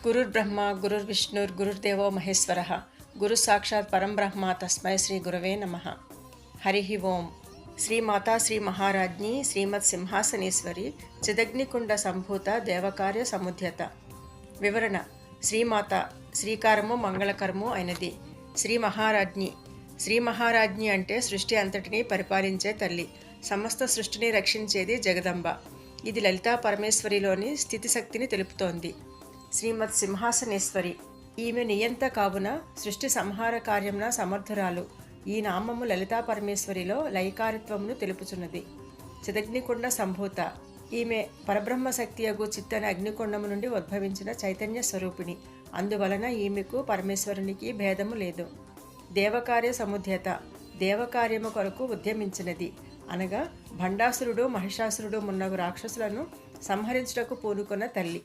గురుర్బ్రహ్మ గురుర్విష్ణుర్ గురుర్దేవో మహేశ్వరః గురు సాక్షాత్ పరంబ్రహ్మ తస్మై శ్రీ గురవే నమః. హరి ఓం. శ్రీమాతా శ్రీ మహారాజ్ఞి శ్రీమత్ సింహాసనేశ్వరి చిదగ్నికుండ సంభూత దేవకార్య సముద్యత. వివరణ: శ్రీమాత శ్రీకారము మంగళకరము అయినది. శ్రీ మహారాజ్ఞి అంటే సృష్టి అంతటినీ పరిపాలించే తల్లి. సమస్త సృష్టిని రక్షించేది జగదంబ. ఇది లలితా పరమేశ్వరిలోని స్థితిశక్తిని తెలుపుతోంది. శ్రీమత్ సింహాసనేశ్వరి ఈమె నియంత కావున సృష్టి సంహార కార్యమున సమర్థురాలు. ఈ నామము లలితా పరమేశ్వరిలో లయకారిత్వమును తెలుపుచున్నది. చిదగ్నికుండ సంభూత ఈమె పరబ్రహ్మశక్తియగు చిత్తన అగ్నికుండము నుండి ఉద్భవించిన చైతన్య స్వరూపిణి. అందువలన ఈమెకు పరమేశ్వరునికి భేదము లేదు. దేవకార్య సముద్యత దేవకార్యము కొరకు ఉద్యమించినది. అనగా భండాసురుడు మహిషాసురుడు మున్నగు రాక్షసులను సంహరించుటకు పూనుకున్న తల్లి.